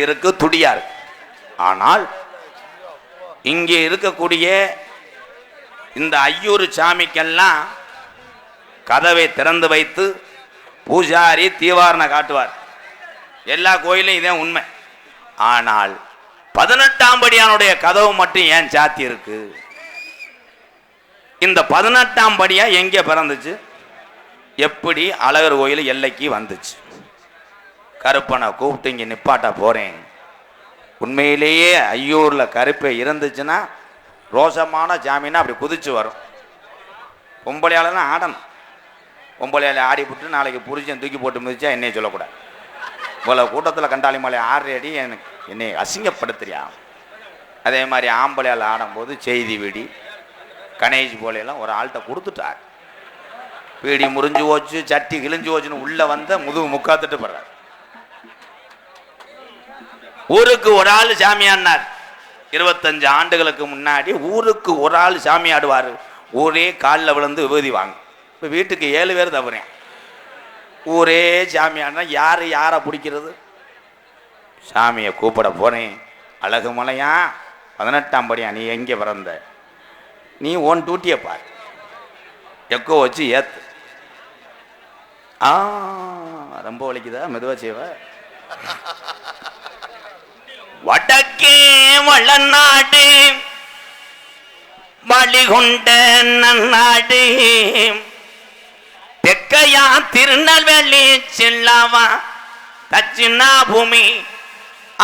இருக்கு, துடியா இருக்கு. ஆனால் இங்கே இருக்கக்கூடிய இந்த ஐயூர் சாமிக்கெல்லாம் கதவை திறந்து வைத்து பூஜாரி தீவாரணை காட்டுவார். எல்லா கோயிலும் இதே உண்மை. ஆனால் 18ஆம் படியானுடைய கதவு மட்டும் ஏன் சாத்தி இருக்கு? இந்த 18ஆம் படியா எங்கே பிறந்துச்சு? எப்படி அழகர் கோயில் எல்லைக்கு வந்துச்சு? கருப்பனை கூப்பிட்டு இங்கே நிப்பாட்ட போறேன். உண்மையிலேயே ஐயூர்ல கருப்பை இருந்துச்சுன்னா ரோசமான ஜாமீனா அப்படி குதிச்சு வரும். பொம்பளையால ஆடணும். பொம்பளையால ஆடி விட்டு நாளைக்கு புரிச்சன் தூக்கி போட்டு மிதிச்சா என்னைய சொல்லக்கூடாது. போல கூட்டத்தில் கண்டாளி மலை 6 அடி எனக்கு என்னை அசிங்கப்படுத்துறியா? அதே மாதிரி ஆம்பளையால் ஆடும்போது செய்தி வீடி கணேஷ் போலையெல்லாம் ஒரு ஆள்கிட்ட கொடுத்துட்டார். பீடி முறிஞ்சு போச்சு, சட்டி கிழிஞ்சு போச்சுன்னு உள்ள வந்த முதுகு முக்காத்துட்டு போடுறார். ஊருக்கு ஒரு ஆள் சாமியாடினார். 25 ஆண்டுகளுக்கு முன்னாடி ஊருக்கு ஒரு ஆள் சாமி ஆடுவார். ஊரே காலில் விழுந்து விபூதி வாங்க. இப்போ வீட்டுக்கு 7 பேர் தவறேன். ஊரே சாமி ஆடினா யார் யாரை பிடிக்கிறது? சாமியை கூப்பிட போறேன். அழகு மலையா 18ஆம் படியா நீ எங்கே பிறந்த? நீ ஓன் டூட்டியை பார். எக்கோ வச்சு ஏத்து. ரொம்ப வலிக்குதா? மெதுவா செய்வ. வடக்கே வளநாடு வழிகொண்ட நன்னாடு, தெக்கையா திருநெல்வேலி செல்லாவா தச்சினா பூமி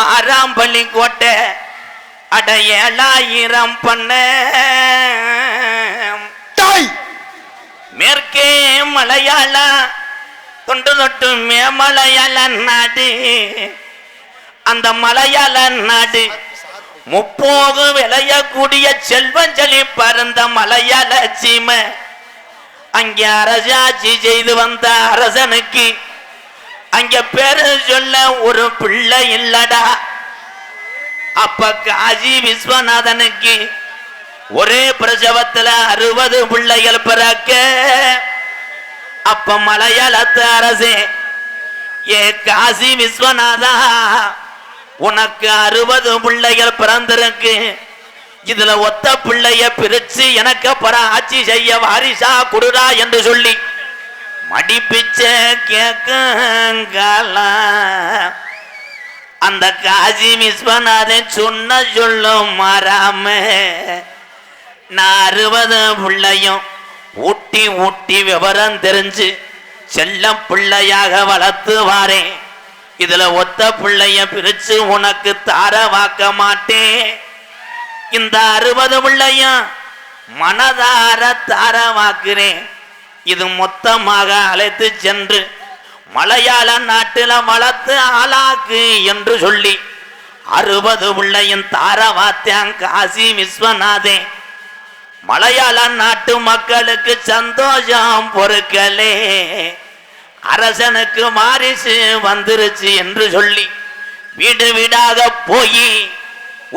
6ஆம் பள்ளி கோட்டை அட 7000 பண்ண, மேற்கே மலையாள தொண்டு தொட்டு மேமலையாள நாடு, அந்த மலையாள நாடு முப்போகு விளையக்கூடிய செல்வஞ்சலி பறந்த மலையாள சீமை. அங்கே அரசாட்சி செய்து வந்த அரசனுக்கு அங்க பேரு சொல்ல ஒரு பிள்ளை இல்லடா. அப்ப காசி விஸ்வநாதனுக்கு ஒரே பிரசவத்துல 60 பிள்ளைகள் பிறக்க, அப்ப மலையாளத்து அரசே, ஏ காசி விஸ்வநாதா, உனக்கு 60 பிள்ளைகள் பிறந்திருக்கு. இதுல ஒத்த பிள்ளைய பிரிச்சு எனக்கு அப்புறம் ஆட்சி செய்ய வாரிசா குடுடா என்று சொல்லி மடிப்பிச்ச கேட்கல. அந்த காசி விஸ்வநாதன் சொன்ன சொல்லும் மாறாம நான் 60 பிள்ளையும் ஊட்டி ஊட்டி விவரம் தெரிஞ்சு செல்ல பிள்ளையாக வளர்த்து வாரேன். இதுல ஒத்த பிள்ளைய பிரிச்சு உனக்கு தார வாக்க மாட்டேன். இந்த 60 பிள்ளையும் மனதார தார வாக்குறேன். இது மொத்தமாக அழைத்து சென்று மலையாள நாட்டில வளர்த்து ஆளாக்கு என்று சொல்லி 60 பிள்ளையும் தார வாத்தான் காசி விஸ்வநாதே. மலையாள நாட்டு மக்களுக்கு சந்தோஷம் பொறுக்கலே, அரசனுக்கு வாரிசு வந்துருச்சு என்று சொல்லி வீடு வீடாக போய்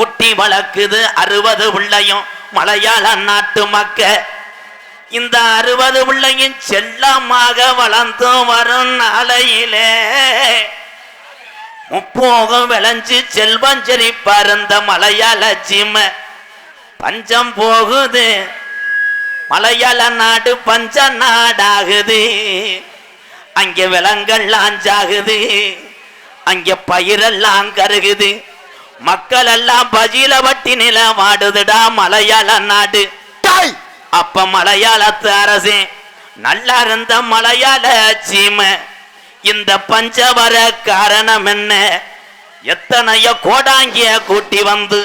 ஊட்டி வளர்க்குது 60 பிள்ளையும் மலையாள நாட்டு மக்க. இந்த 60 பிள்ளையும் செல்லமாக வளர்ந்து வரும் நாளையிலே முப்போகம் விளைஞ்சு செல்வஞ்சரி பறந்த மலையாள சீமை பஞ்சம் போகுது. மலையாள நாடு பஞ்ச நாடாகுது. அங்கே விலங்கெல்லாம் சாகுது, அங்கே பயிரெல்லாம் கருகுது, மக்கள் எல்லாம் பஜில வட்டி நில வாடுதுடா மலையாள நாடு. அப்ப மலையாளத்து அரசே, நல்லா இருந்த மலையாள சீமை இந்த பஞ்சவர காரணம் என்ன? எத்தனையோ கோடாங்கிய கூட்டி வந்து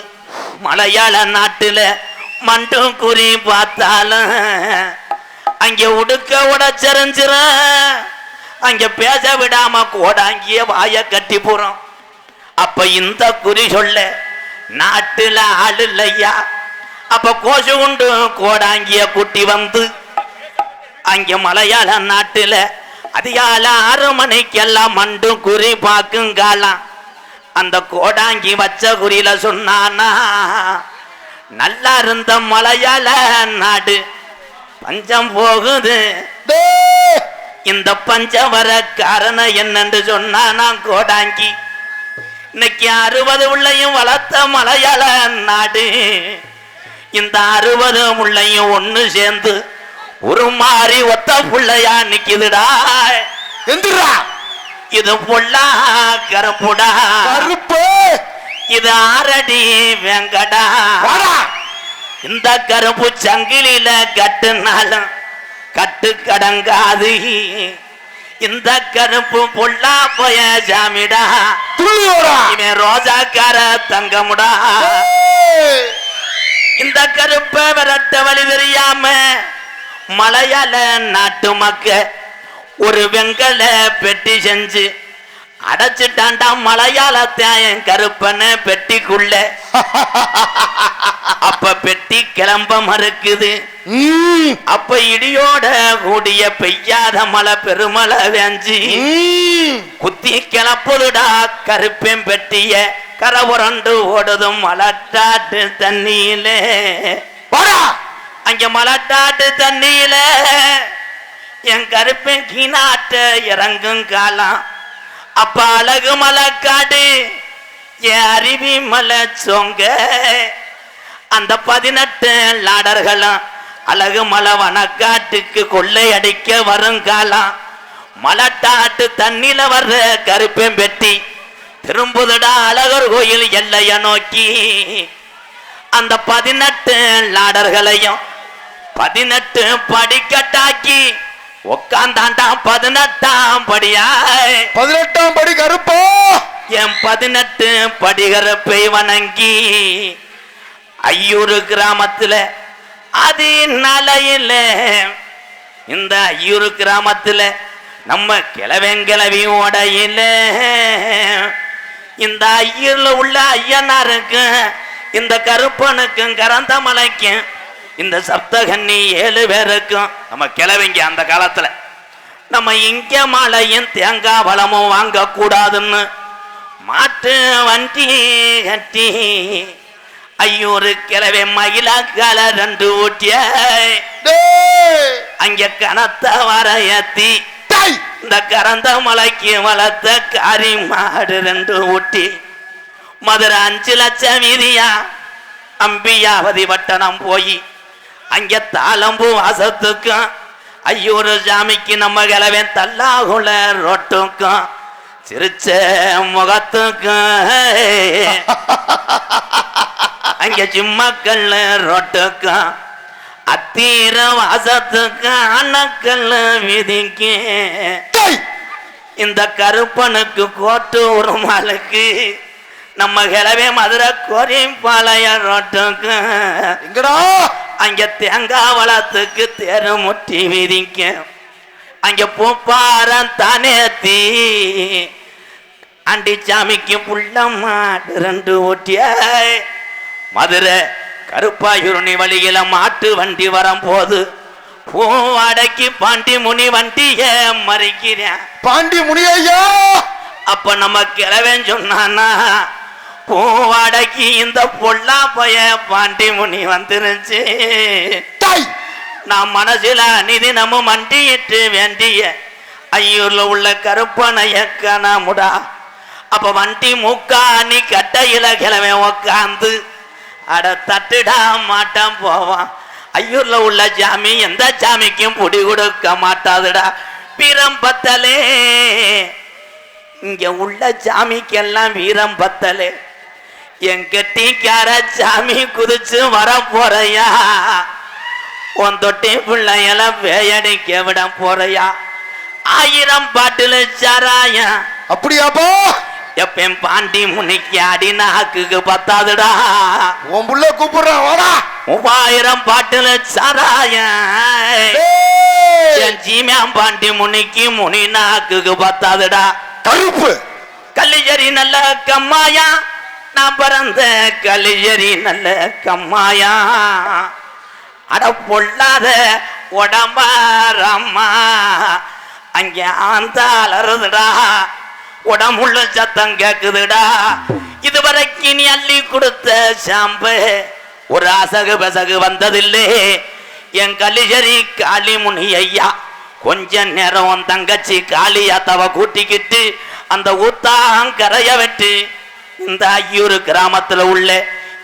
மலையாள நாட்டுல மண்டும் குறி பார்த்தாலும் அங்கே உடுக்க உடச்சரிஞ்சிர, அங்க பேச விடாம கோடாங்கிய வாய கட்டி போறோம். அப்ப இந்த குறி சொல்ல நாட்டுல ஆளு இல்லையா? அப்ப கோஷு உண்டு கோடாங்கிய குட்டி வந்து அங்க மலையாள நாட்டுல அதிகால 6 மணிக்கெல்லாம் மண்டு குறி பார்க்குங்காலாம். அந்த கோடாங்கி வச்ச குறியில சொன்னானா, நல்லா இருந்த மலையாள நாடு பஞ்சம் போகுது. இந்த பஞ்சவர காரணம் என்னன்னு சொன்னா கோடாங்கி இன்னைக்கு 60 உள்ளையும் வளர்த்த மலையாள நாடு இந்த 60 முள்ளையும் ஒண்ணு சேர்ந்து ஒரு மாறி ஒத்த புள்ளையா நிக்குதுடா. எந்திரா இது பொல்லா கருப்புடா கருப்பு, இது ஆரடி வெங்கடா. இந்த கருப்பு சங்கிலில கட்டுனாலும் கட்டு கடங்காது. இந்த கருப்பு பொல்லா போய ஜாமிடா, இவன் ரோஜாக்கார தங்கமுடா. இந்த கருப்ப விரட்ட வழி தெரியாம மலையாள நாட்டு மக்க ஒரு வெங்கல பெட்டி செஞ்சு அடைச்சிட்டாண்டா மலையாளத்தாயன் கருப்பன பெட்டிக்குள்ள. அப்ப பெட்டி கிளம்ப மறுக்குது. அப்ப இடியோட கூடிய பெய்யாத மழை பெருமழை வேஞ்சி குத்தி கிளப்புதுடா கருப்பேன் பெட்டிய. கரபுரண்டு ஓடுதும் மலட்டாட்டு தண்ணியில. அங்க மலட்டாட்டு தண்ணியில என் கருப்பேன் கீனாட்ட இறங்கும் காலம். அப்ப அழகு மலைக்காடு என் அருவி மலை சொங்க. அந்த 18 லாடர்களும் அழகு மலை வனக்காட்டுக்கு கொள்ளை அடிக்க வருங்காலம். மலட்டாட்டு தண்ணில வர்ற கருப்பேன் பெட்டி திரும்புதுடா அழகர் கோயில் எல்லைய நோக்கி. அந்த 18 லாடர்களையும் 18 படிக்கட்டாக்கி உக்காந்தாண்டா 18ஆம் படியா. 18ஆம் படி கருப்போ என் 18 படிகரப்பை வணங்கி ஐயூர் கிராமத்துல அது நலையில. இந்த ஐயூர் கிராமத்துல நம்ம கிளவெங்கிளவி ஓடையில இந்த ஐயூர்ல உள்ள ஐயனாருக்கு இந்த கருப்பனுக்கும் கரந்த மலைக்கும் இந்த சப்தகன்னி 7 பேருக்கும் நம்ம கிளவிங்க. அந்த காலத்துல நம்ம இங்க மலையும் தேங்காய் பழமும் வாங்க கூடாதுன்னு மாட்டு வண்டி கட்டி ஐயூரு கிளவே மயிலாக்கால 2 ஊட்டிய அங்க கனத்த வரையத்தி இந்த கரந்த மலைக்கு வளர்த்த காரி மாடு 2 ஊட்டி. மதுரை 5 லட்சம் வீதியா அம்பியாவதி வட்டணம் போய் அங்க தாளம்பூ வாசத்துக்கும் ஐயூரு சாமிக்கு நம்ம கிளவேன் தல்லாகுல ரொட்டுக்கும் சிரிச்ச முகத்துக்கும் அங்க சிம்மக்கல் ரொட்டுக்கும் அத்தீர வாசத்துக்கும் அண்ணக்கல் விதிக்கு. இந்த கருப்பனுக்கு கோட்டு உருமாளுக்கு நம்ம கிளவே மதுரை கோரிப்பாளைய ரோட்டுக்கு அங்க தேங்காய் வளத்துக்கு தேரு முட்டி விதிக்க. அங்க பூப்பாரம் தானேத்தி அண்டி சாமிக்கு புள்ள மாடு 2 ஊட்டிய. மதுரை கருப்பாயுருணி வழியில மாட்டு வண்டி வரும் போது பூவாடைக்கு பாண்டி முனி வண்டிய மறிக்கிறேன். பாண்டி முனியா அப்ப நம்ம கிளவன் சொன்னானா பூவாடைக்கு இந்த பொல்லா பைய பாண்டி முனி வந்துருச்சு. நான் மனசுல நிதி நம்ம மண்டிட்டு வேண்டிய ஐயூர்ல உள்ள கருப்பனைய காணாமுடா. அப்ப வண்டி மூக்காணி கட்டையில கிளவன் உக்காந்து அட தட்டுடா மாட்டான் போவான். ஐயூர்ல உள்ள சாமி எந்த சாமிக்கும் புடி கொடுக்க மாட்டாதுடா. வீரம் பத்தலே இங்க உள்ள சாமிக்கெல்லாம் வீரம் பத்தலே. என் கெட்டிக்கார சாமி குதிச்சு வர போறையா, உன் தொட்டி பிள்ளையெல்லாம் வேயடிக்க விட போறையா. 1000 பாட்டுல சாராயா. அப்படியாப்பா எப்பன் பாண்டி முனிக்கு அடிநாக்கு பத்தாதுடா. உன் புள்ள கூப்பிடுறான் வாடா. 3000 பாட்டுல சாராயா. என் ஜீமியாம் பாண்டி முனிக்கு முனி நாக்கு பத்தாதுடா. கருப்பு கல்லிஜரி நல்ல கம்மாயா, நான் பிறந்த கல்லிஜரி நல்ல கம்மாயா. அட பொல்லாத உடம்பாரம்மா அங்க ஆந்தாளருதுடா. உடம்புள்ள சத்தம் கேக்குதுடா. இதுவரைக்கும் நீ அள்ளி கொடுத்த சாம்பு ஒரு அசகு பசகு வந்ததில்லை. என் கல்லிஜரி காளி முனி ஐயா கொஞ்ச நேரம் தங்கச்சி காளியாத்தவ கூட்டிக்கிட்டு அந்த ஊத்தாங்கரைய வெட்டு இந்த ஐயூர் கிராமத்துல உள்ள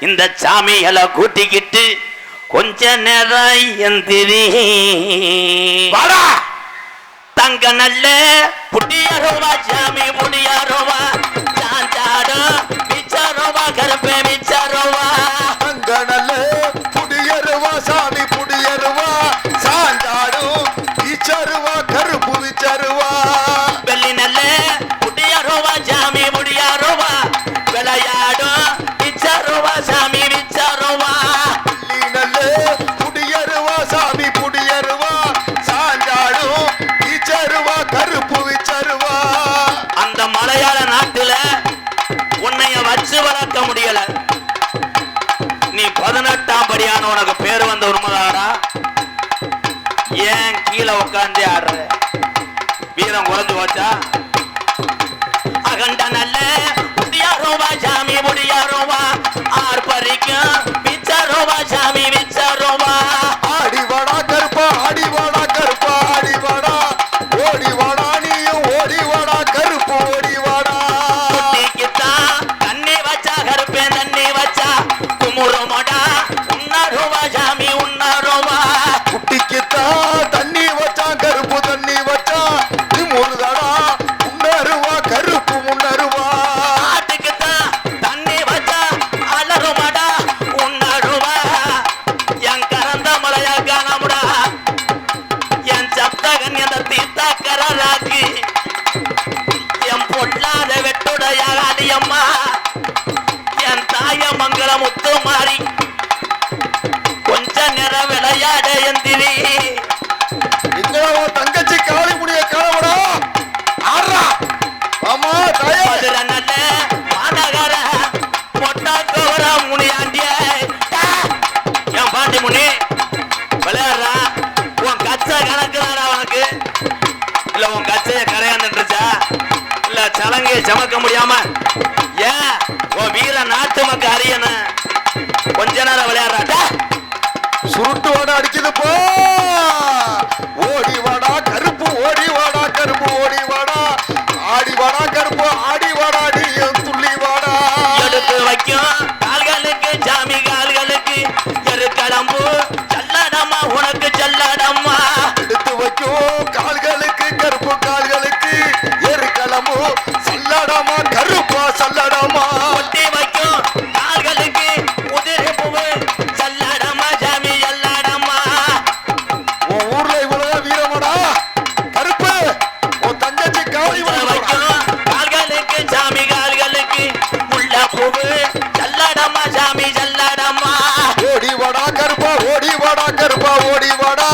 இந்த சாமிகளை கூட்டிக்கிட்டு கொஞ்ச நேரம் எந்திரி வாடா தங்க நல்ல புடியாரோவா சாமி புடியாரோவா சாஞ்சாடோ மிச்சாரோவா கருப்பே மிச்சாரோவா அங்க நல்ல புடியருவா சாமி புடியருவா சாஞ்சாடும் ஈச்சருவா கருப்பு விச்சருவா வெள்ளி நல்ல புடியாரோவா சாமி புடியாரோவா விளையாடோ மிச்சாரோவா சாமி மிச்சாரோவா வெள்ளி நல்ல புடியருவா சாமி புடியருவா சாஞ்சாடும் ஈச்சருவா கருப்பு விச்சருவா அந்த மலையாள நாட்டுல உன்னைய வச்சு வளர்க்க முடியல நீ 18ஆம் படியான உனக்கு பேர் வந்த உண்மைதாடா ஏன் கீழே உட்காந்து ஆடுற வீரம் குறைஞ்சு போச்சா அகண்ட நல்ல புடியாரோவா சாமி புடியாரோவா ஆர்ப்பரிக்கும் மிச்சாரோவா சாமி மிச்சாரோவா ஆடி வாடா கருப்பா ஆடி வாடா கருப்பா ஆடி வாடா ஓடி வாடா நீயும் ஓடி வாடா கருப்பு ஓடி வாடா குட்டிக்குத்தான் தண்ணி வச்சா கருப்பேன் தண்ணி வச்சா குமுறமாடா உன்னாரோவா சாமி உன்னாரோவா குட்டிக்குத்தான் தண்ணி வச்சான் கருப்பு தண்ணி வச்சான் நீ முருகடா முன்னருவா கருப்பு முன்னருவா ஆட்டுக்குத்தான் தண்ணி வச்சா அலறுமாடா உன்னாரோவா என் கரந்த மலையா காணமுடா என் சப்தகன் என்ற தீர்த்தாக்கராக்கி என் பொல்லாத வெட்டுடைய அடியம்மா என் தாய மங்கள முத்து மாறி கொஞ்ச நேரம் விளையாட எந்திரி எங்கடா உன் தங்கச்சி காளி முடிய காலமடா ஆடுறா ஆமா தாயே மதுரை நல்ல மாநகர மொட்டா கோவர முனியாண்டிய என் பாண்டி முனி விளையாடுறா உன் கச்ச கணக்கு தானே உனக்கு இல்ல உன் கச்சைய கரையாந்துருச்சா இல்ல சலங்கையை சமக்க முடியாம ஏன் உன் வீர நாட்டு மக்க அறியன கொஞ்ச நேரம் விளையாடுறாட்டா சுருட்டு வாடா அடிக்குது போ ஓடி வாடா கருப்பு ஓடி வாடா கருப்பு ஓடி வாடா ஆடி வாடா கருப்பு ஆடி வாடா நீயும் துள்ளி வாடா எடுத்து வைக்கும் கால்களுக்கு சாமி கால்களுக்கு எருக்கடம்பு சல்லடம்மா உனக்கு செல்லடம்மா எடுத்து வைக்கும் கால்களுக்கு கருப்பு கால்களுக்கு எருக்களமோ சல்லடமா கருப்பா சல்லடமா ஒட்டி வைக்கும் கால்களுக்கு உதிரி பூவு சல்லடம்மா சாமி எல்லாடம்மா உன் ஊர்ல இவ்வளவு வீரமடா கருப்பு உன் தங்கச்சி காளி வைக்கும் கால்களுக்கு சாமி கால்களுக்கு உள்ள பூவு சல்லடம்மா சாமி செல்லடம்மா ஓடி வாடா கருப்பா ஓடி வாடா கருப்பா ஓடி வாடா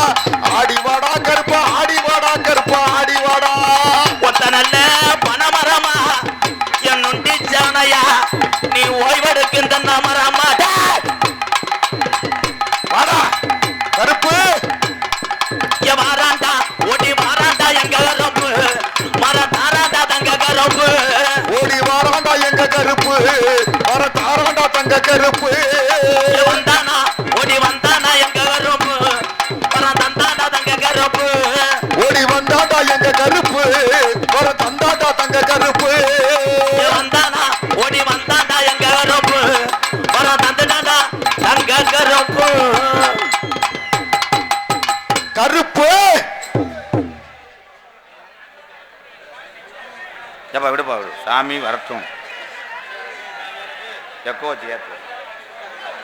ஆடி வாடா கருப்பா ஆடி வாடா கருப்பா ஆடி வாடா ஒத்த நல்ல பணமரமா என் நொண்டி சாணையா நீ ஓய்வெடுக்கும் தன்ன மரமா வாடா கருப்பு வாராண்டா ஓடி வாராண்டா எங்க கருப்பு மர தாராண்டா தங்க கருப்பு ஓடி வாராண்டா எங்க கருப்பு வர தாராண்டா தங்க கருப்பு வந்தானா ஓடி வந்தானா எங்க கருப்பு மர தந்தாண்டா தங்க கருப்பு ஓடி வந்தாண்டா எங்க கருப்பு வர தந்தாண்டா தங்க கருப்பு வந்தானா ஓடி வந்தாண்டா எங்க கருப்பு மர தந்தாண்டா தங்க கருப்பு கருப்பு விடுப்பா விடு சாமி வரட்டும் எக்கோ வச்சு ஏற்று